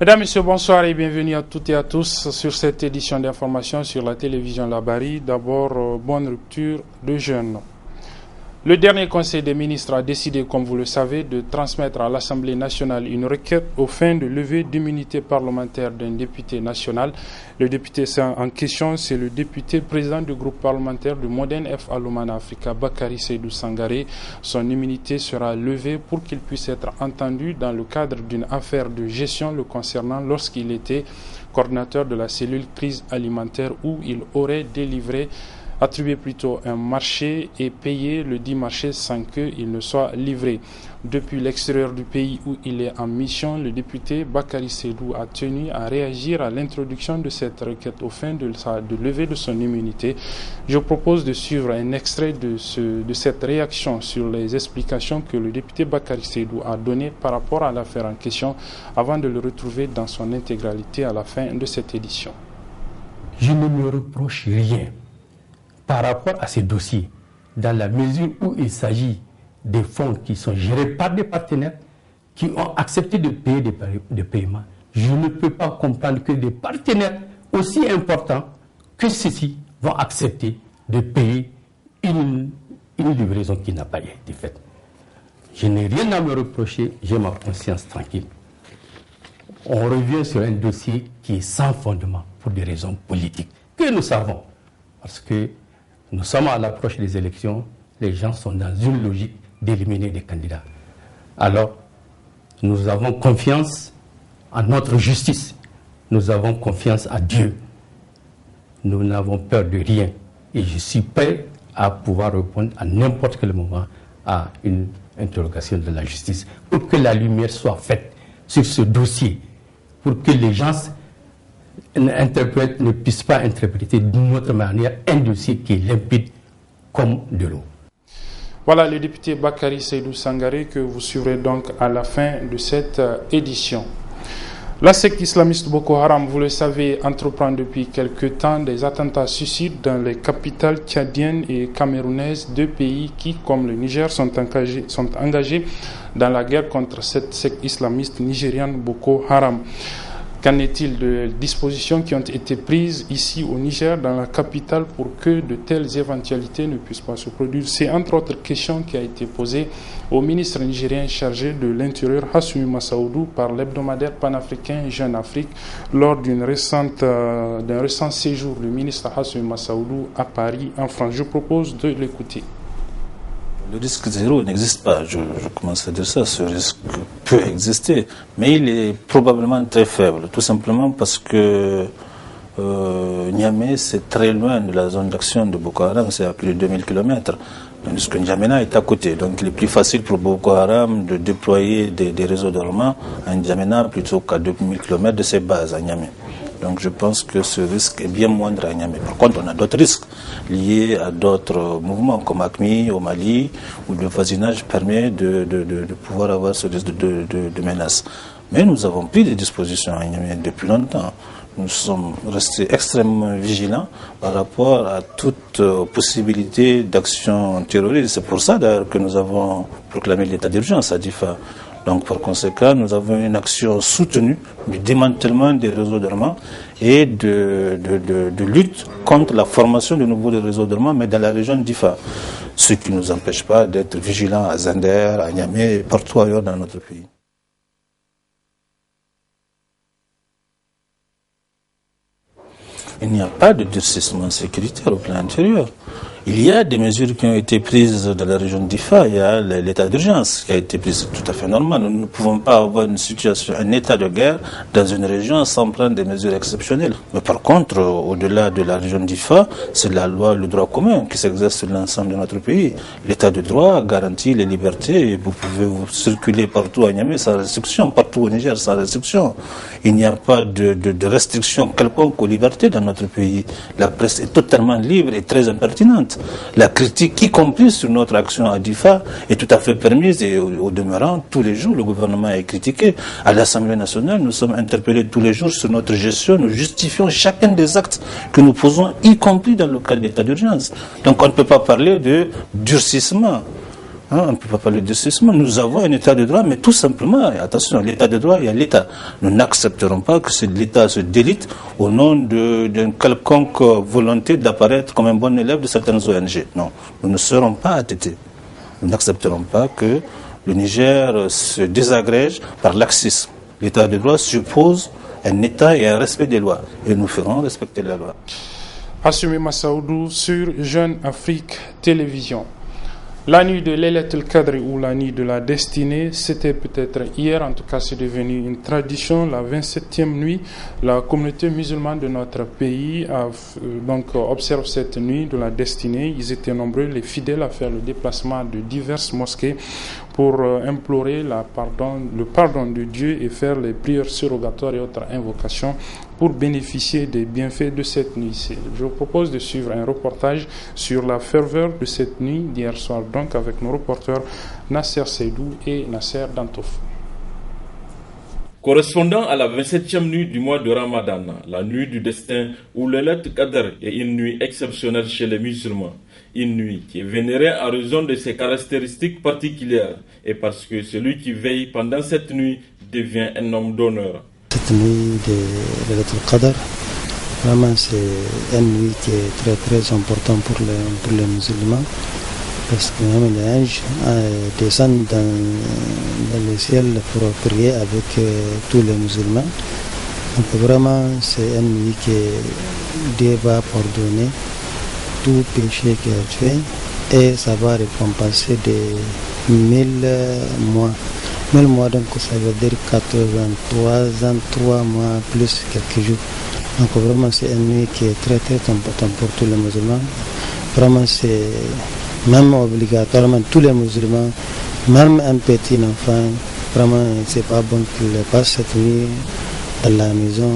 Mesdames, Messieurs, bonsoir et bienvenue à toutes et à tous sur cette édition d'information sur la télévision Labari. D'abord, bonne rupture de jeûne. Le dernier Conseil des ministres a décidé, comme vous le savez, de transmettre à l'Assemblée nationale une requête aux fins de lever d'immunité parlementaire d'un député national. Le député en question, c'est le député président du groupe parlementaire du Modern F. Aloumana Africa, Bakary Seydou Sangaré. Son immunité sera levée pour qu'il puisse être entendu dans le cadre d'une affaire de gestion le concernant lorsqu'il était coordinateur de la cellule crise alimentaire où il aurait attribué plutôt un marché et payé le dit marché sans qu'il ne soit livré. Depuis l'extérieur du pays où il est en mission, le député Bakary Seydou a tenu à réagir à l'introduction de cette requête aux fins de levée de son immunité. Je propose de suivre un extrait de cette réaction sur les explications que le député Bakary Seydou a données par rapport à l'affaire en question avant de le retrouver dans son intégralité à la fin de cette édition. Je ne me reproche rien par rapport à ces dossiers, dans la mesure où il s'agit des fonds qui sont gérés par des partenaires qui ont accepté de payer des paiements. Je ne peux pas comprendre que des partenaires aussi importants que ceux-ci vont accepter de payer une livraison qui n'a pas été faite. Je n'ai rien à me reprocher, j'ai ma conscience tranquille. On revient sur un dossier qui est sans fondement pour des raisons politiques, que nous savons, parce que nous sommes à l'approche des élections, les gens sont dans une logique d'éliminer des candidats. Alors, nous avons confiance en notre justice, nous avons confiance à Dieu. Nous n'avons peur de rien et je suis prêt à pouvoir répondre à n'importe quel moment à une interrogation de la justice pour que la lumière soit faite sur ce dossier, pour que les gens ne puissent pas interpréter d'une autre manière un dossier qui est limpide comme de l'eau. Voilà le député Bakary Seydou Sangaré que vous suivrez donc à la fin de cette édition. La secte islamiste Boko Haram, vous le savez, entreprend depuis quelque temps des attentats suicides dans les capitales tchadiennes et camerounaises, deux pays qui, comme le Niger, sont engagés dans la guerre contre cette secte islamiste nigériane Boko Haram. Qu'en est-il de dispositions qui ont été prises ici au Niger, dans la capitale, pour que de telles éventualités ne puissent pas se produire? C'est entre autres questions qui a été posée au ministre nigérien chargé de l'Intérieur, Hassoumi Massaoudou, par l'hebdomadaire panafricain Jeune Afrique, lors d'un récent séjour du ministre Hassoumi Massaoudou à Paris, en France. Je propose de l'écouter. Le risque zéro n'existe pas, je commence à dire ça, ce risque peut exister, mais il est probablement très faible, tout simplement parce que Niamey c'est très loin de la zone d'action de Boko Haram, c'est à plus de 2000 km, tandis que N'Djamena est à côté, donc il est plus facile pour Boko Haram de déployer des réseaux d'armement à N'Djamena plutôt qu'à 2000 km de ses bases à Niamey. Donc je pense que ce risque est bien moindre à Niamey. Par contre, on a d'autres risques liés à d'autres mouvements comme AQMI au Mali, où le voisinage permet de pouvoir avoir ce risque de menace. Mais nous avons pris des dispositions à Niamey depuis longtemps. Nous sommes restés extrêmement vigilants par rapport à toute possibilité d'action terroriste. C'est pour ça d'ailleurs que nous avons proclamé l'état d'urgence à Difa. Donc par conséquent, nous avons une action soutenue du démantèlement des réseaux d'armement et de lutte contre la formation de nouveaux réseaux d'armement, mais dans la région d'Ifa. Ce qui ne nous empêche pas d'être vigilants à Zender, à Niamey et partout ailleurs dans notre pays. Il n'y a pas de durcissement sécuritaire au plan intérieur. Il y a des mesures qui ont été prises dans la région d'Ifa. Il y a l'état d'urgence qui a été pris, c'est tout à fait normal. Nous ne pouvons pas avoir une situation, un état de guerre dans une région sans prendre des mesures exceptionnelles. Mais par contre, au-delà de la région d'Ifa, c'est la loi, le droit commun qui s'exerce sur l'ensemble de notre pays. L'état de droit garantit les libertés et vous pouvez vous circuler partout à Niamey sans restriction, partout au Niger sans restriction. Il n'y a pas de restriction quelconque aux libertés dans notre pays. La presse est totalement libre et très impertinente. La critique, y compris sur notre action à Difa, est tout à fait permise et au demeurant, tous les jours, le gouvernement est critiqué. À l'Assemblée nationale, nous sommes interpellés tous les jours sur notre gestion. Nous justifions chacun des actes que nous posons, y compris dans le cadre d'état d'urgence. Donc on ne peut pas parler de durcissement On ne peut pas parler de cessement. Nous avons un état de droit, mais tout simplement, attention, l'état de droit, il y a l'état. Nous n'accepterons pas que l'état se délite au nom d'une quelconque volonté d'apparaître comme un bon élève de certaines ONG. Non, nous ne serons pas attêtés. Nous n'accepterons pas que le Niger se désagrège par laxisme. L'état de droit suppose un état et un respect des lois. Et nous ferons respecter la loi. Assumé Massaoudou sur Jeune Afrique Télévision. La nuit de Laylatul Qadr ou la nuit de la destinée, c'était peut-être hier, en tout cas c'est devenu une tradition, la 27e nuit. La communauté musulmane de notre pays observe cette nuit de la destinée. Ils étaient nombreux, les fidèles, à faire le déplacement de diverses mosquées pour implorer le pardon de Dieu et faire les prières surrogatoires et autres invocations pour bénéficier des bienfaits de cette nuit. Je vous propose de suivre un reportage sur la ferveur de cette nuit d'hier soir, donc avec nos reporters Nasser Seydou et Nasser Dantouf. Correspondant à la 27e nuit du mois de Ramadan, la nuit du destin où Laylatul Qadr est une nuit exceptionnelle chez les musulmans. Une nuit qui est vénérée à raison de ses caractéristiques particulières et parce que celui qui veille pendant cette nuit devient un homme d'honneur. Cette nuit de Laylatul Qadr, vraiment c'est une nuit qui est très très importante pour les musulmans parce que même les anges descendent dans le ciel pour prier avec tous les musulmans. Donc vraiment c'est une nuit que Dieu va pardonner tout péché qu'il a fait et ça va récompenser de 1000 mois. 1000 mois, donc ça veut dire 83 ans, 3 mois, plus quelques jours. Donc vraiment c'est une nuit qui est très très importante pour tous les musulmans. Vraiment c'est même obligatoirement tous les musulmans, même un petit enfant, vraiment c'est pas bon qu'il passe cette nuit dans la maison.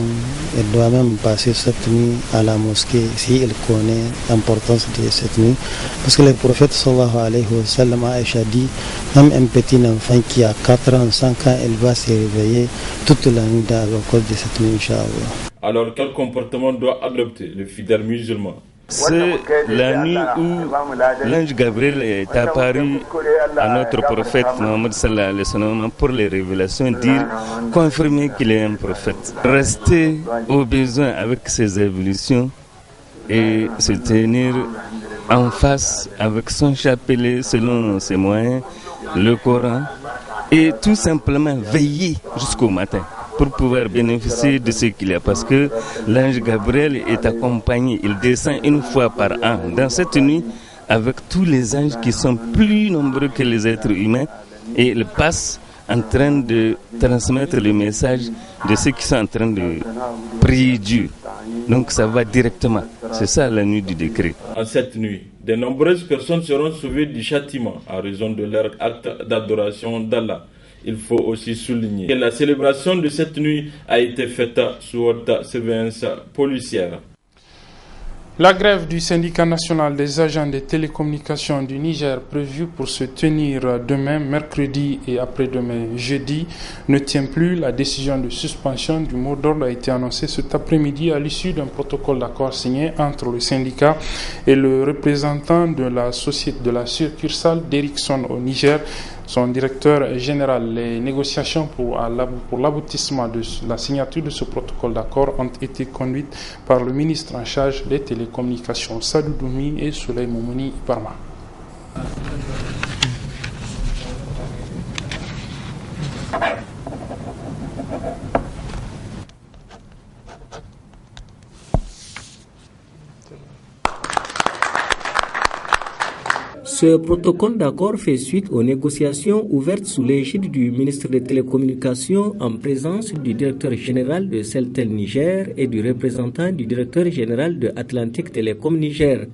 Il doit même passer cette nuit à la mosquée s'il connaît l'importance de cette nuit. Parce que le prophète sallallahu alayhi wa sallam a dit, même un petit enfant qui a 4 ans, 5 ans, il va se réveiller toute la nuit à cause de cette nuit, Inch'Allah. Alors quel comportement doit adopter le fidèle musulman? C'est la nuit où l'ange Gabriel est apparu à notre prophète Mohammed sallallahu alayhi wa sallam pour les révélations, dire, confirmer qu'il est un prophète. Rester au besoin avec ses évolutions et se tenir en face avec son chapelet selon ses moyens, le Coran, et tout simplement veiller jusqu'au matin pour pouvoir bénéficier de ce qu'il y a. Parce que l'ange Gabriel est accompagné, il descend une fois par an dans cette nuit avec tous les anges qui sont plus nombreux que les êtres humains et il passe en train de transmettre le message de ceux qui sont en train de prier Dieu. Donc ça va directement. C'est ça la nuit du décret. En cette nuit, de nombreuses personnes seront sauvées du châtiment à raison de leur acte d'adoration d'Allah. Il faut aussi souligner que la célébration de cette nuit a été faite sous haute surveillance policière. La grève du syndicat national des agents des télécommunications du Niger prévue pour se tenir demain, mercredi et après-demain, jeudi, ne tient plus. La décision de suspension du mot d'ordre a été annoncée cet après-midi à l'issue d'un protocole d'accord signé entre le syndicat et le représentant de la société de la succursale d'Ericsson au Niger, son directeur général. Les négociations pour l'aboutissement de la signature de ce protocole d'accord ont été conduites par le ministre en charge des télécommunications, Sadou Doumi, et Souley Moumouni Barma. Ce protocole d'accord fait suite aux négociations ouvertes sous l'égide du ministre des Télécommunications en présence du directeur général de Celtel Niger et du représentant du directeur général de Atlantic Telecom Niger.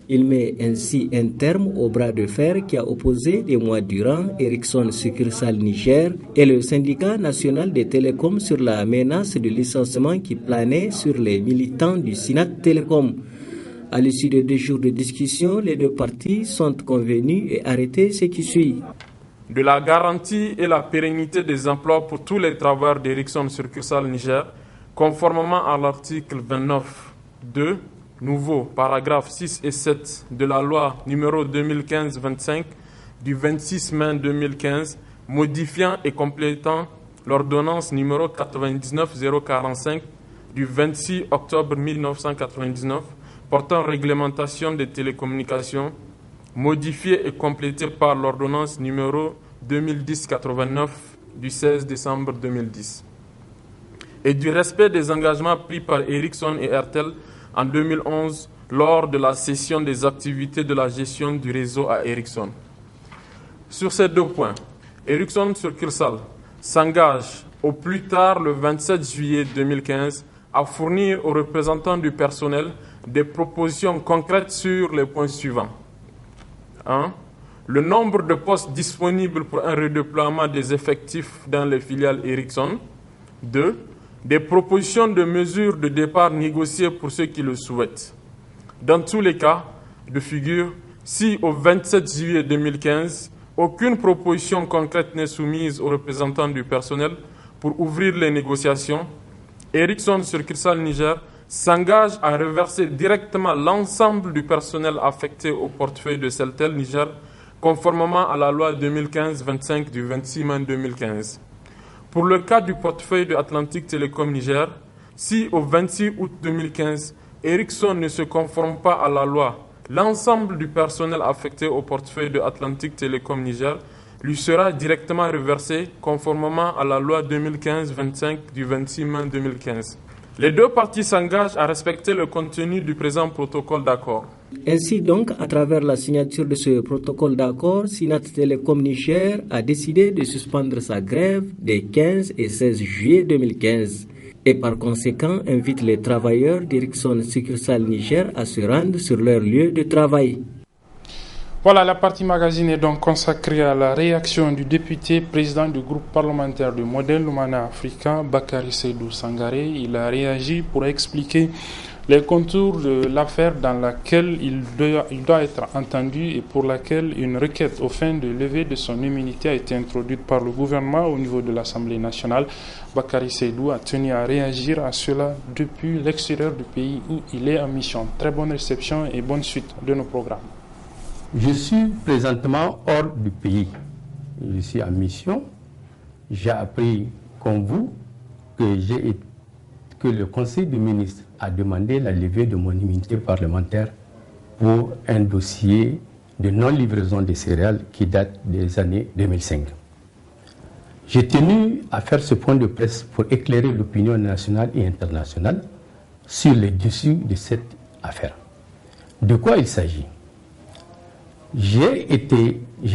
Il met ainsi un terme au bras de fer qui a opposé des mois durant Ericsson Succursale Niger et le syndicat national des télécoms sur la menace de licenciement qui planait sur les militants du Sinat Télécom. À l'issue de 2 jours de discussion, les 2 parties sont convenues et arrêté ce qui suit. De la garantie et la pérennité des emplois pour tous les travailleurs d'Ericsson Succursale Niger, conformément à l'article 29.2, nouveau paragraphe 6 et 7 de la loi numéro 2015-25, du 26 mai 2015 modifiant et complétant l'ordonnance numéro 99-045 du 26 octobre 1999 portant réglementation des télécommunications, modifiée et complétée par l'ordonnance numéro 2010-89 du 16 décembre 2010, et du respect des engagements pris par Ericsson et Airtel en 2011 lors de la cession des activités de la gestion du réseau à Ericsson. Sur ces deux points, Ericsson Succursale s'engage au plus tard le 27 juillet 2015 à fournir aux représentants du personnel des propositions concrètes sur les points suivants. 1. Le nombre de postes disponibles pour un redéploiement des effectifs dans les filiales Ericsson. 2. Des propositions de mesures de départ négociées pour ceux qui le souhaitent. Dans tous les cas de figure, si au 27 juillet 2015, aucune proposition concrète n'est soumise aux représentants du personnel pour ouvrir les négociations, Ericsson Succursale Niger s'engage à reverser directement l'ensemble du personnel affecté au portefeuille de Celtel Niger, conformément à la loi 2015-25 du 26 mai 2015. Pour le cas du portefeuille de Atlantique Télécom Niger, si au 26 août 2015, Ericsson ne se conforme pas à la loi, l'ensemble du personnel affecté au portefeuille de Atlantique Télécom Niger lui sera directement reversé conformément à la loi 2015-25 du 26 mai 2015. Les deux parties s'engagent à respecter le contenu du présent protocole d'accord. Ainsi donc, à travers la signature de ce protocole d'accord, Sinat Telecom Niger a décidé de suspendre sa grève des 15 et 16 juillet 2015 et par conséquent invite les travailleurs d'Ericsson Succursale Niger à se rendre sur leur lieu de travail. Voilà, la partie magazine est donc consacrée à la réaction du député président du groupe parlementaire du modèle Lumana africain, Bakary Seydou Sangaré. Il a réagi pour expliquer les contours de l'affaire dans laquelle il doit être entendu et pour laquelle une requête aux fins de levée de son immunité a été introduite par le gouvernement au niveau de l'Assemblée nationale. Bakary Seydou a tenu à réagir à cela depuis l'extérieur du pays où il est en mission. Très bonne réception et bonne suite de nos programmes. Je suis présentement hors du pays. Je suis en mission. J'ai appris, comme vous, que le Conseil des ministres a demandé la levée de mon immunité parlementaire pour un dossier de non-livraison des céréales qui date des années 2005. J'ai tenu à faire ce point de presse pour éclairer l'opinion nationale et internationale sur les dessus de cette affaire. De quoi il s'agit ? J'ai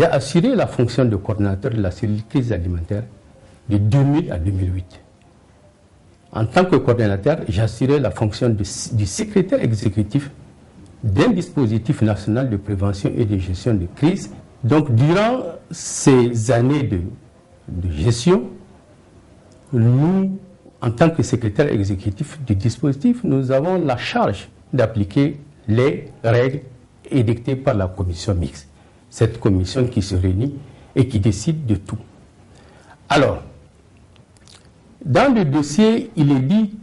assuré la fonction de coordinateur de la cellule crise alimentaire de 2000 à 2008. En tant que coordinateur, j'ai assuré la fonction du secrétaire exécutif d'un dispositif national de prévention et de gestion de crise. Donc, durant ces années de gestion, nous, en tant que secrétaire exécutif du dispositif, nous avons la charge d'appliquer les règles édictée par la commission mixte. Cette commission qui se réunit et qui décide de tout. Alors, dans le dossier, il est dit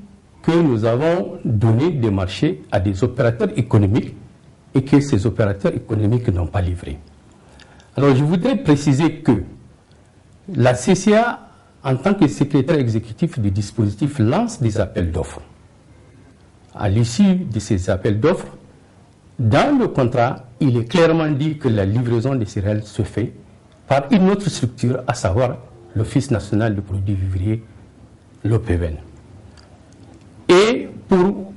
que nous avons donné des marchés à des opérateurs économiques et que ces opérateurs économiques n'ont pas livré. Alors, je voudrais préciser que la CCA, en tant que secrétaire exécutif du dispositif, lance des appels d'offres. À l'issue de ces appels d'offres, dans le contrat, il est clairement dit que la livraison des céréales se fait par une autre structure, à savoir l'Office national de produits vivriers, l'OPVN. Et pour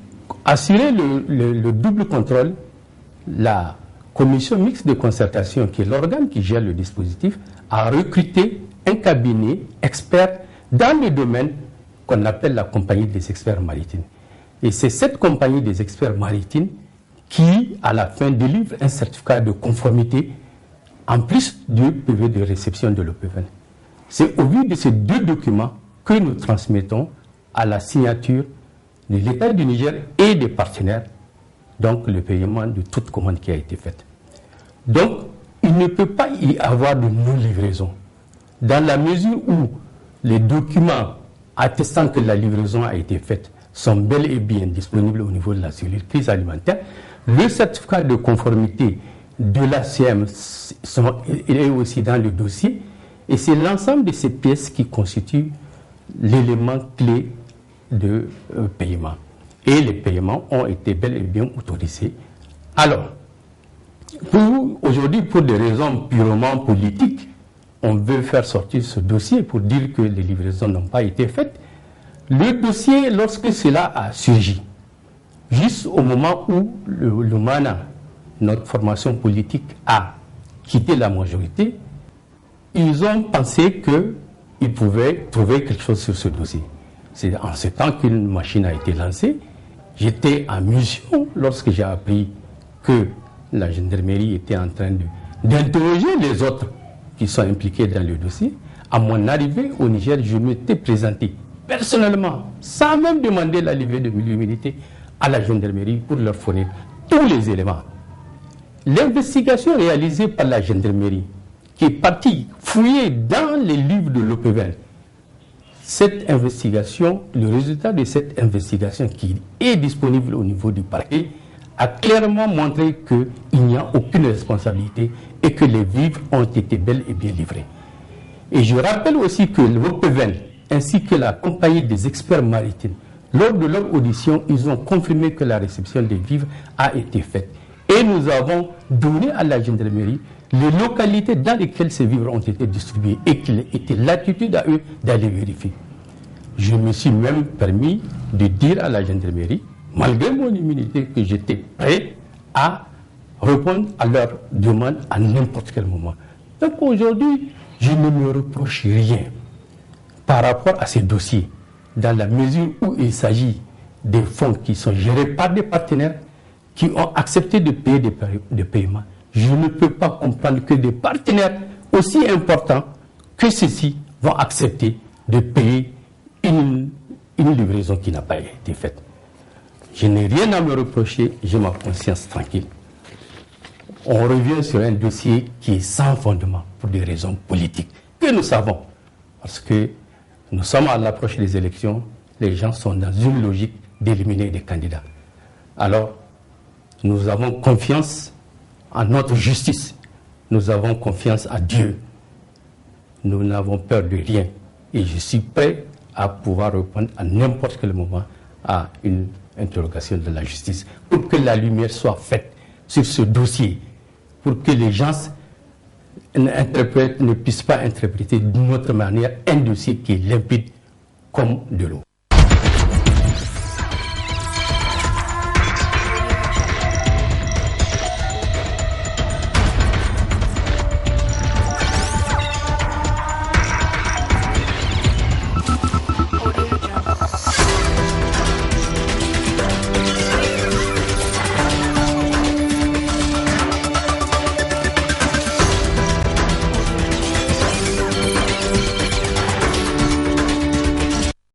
assurer le double contrôle, la commission mixte de concertation, qui est l'organe qui gère le dispositif, a recruté un cabinet expert dans le domaine qu'on appelle la compagnie des experts maritimes. Et c'est cette compagnie des experts maritimes qui, à la fin, délivre un certificat de conformité en plus du PV de réception de l'OPVN. C'est au vu de ces deux documents que nous transmettons à la signature de l'État du Niger et des partenaires, donc le paiement de toute commande qui a été faite. Donc, il ne peut pas y avoir de non-livraison. Dans la mesure où les documents attestant que la livraison a été faite sont bel et bien disponibles au niveau de la cellule crise alimentaire, le certificat de conformité de l'ACM est aussi dans le dossier. Et c'est l'ensemble de ces pièces qui constituent l'élément clé de paiement. Et les paiements ont été bel et bien autorisés. Alors, aujourd'hui, pour des raisons purement politiques, on veut faire sortir ce dossier pour dire que les livraisons n'ont pas été faites. Le dossier, lorsque cela a surgi, juste au moment où le MANA, notre formation politique, a quitté la majorité, ils ont pensé qu'ils pouvaient trouver quelque chose sur ce dossier. C'est en ce temps qu'une machine a été lancée. J'étais en mission lorsque j'ai appris que la gendarmerie était en train d'interroger les autres qui sont impliqués dans le dossier. À mon arrivée au Niger, je m'étais présenté personnellement, sans même demander la levée de l'immunité, à la gendarmerie pour leur fournir tous les éléments. L'investigation réalisée par la gendarmerie, qui est partie fouiller dans les livres de l'OPEVEL, cette investigation, le résultat de cette investigation qui est disponible au niveau du parquet, a clairement montré qu'il n'y a aucune responsabilité et que les vivres ont été bel et bien livrés. Et je rappelle aussi que l'OPEVEL ainsi que la compagnie des experts maritimes, lors de leur audition, ils ont confirmé que la réception des vivres a été faite. Et nous avons donné à la gendarmerie les localités dans lesquelles ces vivres ont été distribués et qu'il était l'attitude à eux d'aller vérifier. Je me suis même permis de dire à la gendarmerie, malgré mon immunité, que j'étais prêt à répondre à leurs demandes à n'importe quel moment. Donc aujourd'hui, je ne me reproche rien par rapport à ces dossiers, dans la mesure où il s'agit des fonds qui sont gérés par des partenaires qui ont accepté de payer des paiements. Je ne peux pas comprendre que des partenaires aussi importants que ceux-ci vont accepter de payer une livraison qui n'a pas été faite. Je n'ai rien à me reprocher, j'ai ma conscience tranquille. On revient sur un dossier qui est sans fondement pour des raisons politiques que nous savons. Parce que nous sommes à l'approche des élections, les gens sont dans une logique d'éliminer des candidats. Alors, nous avons confiance en notre justice. Nous avons confiance à Dieu. Nous n'avons peur de rien. Et je suis prêt à pouvoir répondre à n'importe quel moment à une interrogation de la justice pour que la lumière soit faite sur ce dossier, pour que les gens ne puissent pas interpréter d'une autre manière un dossier qui est limpide comme de l'eau.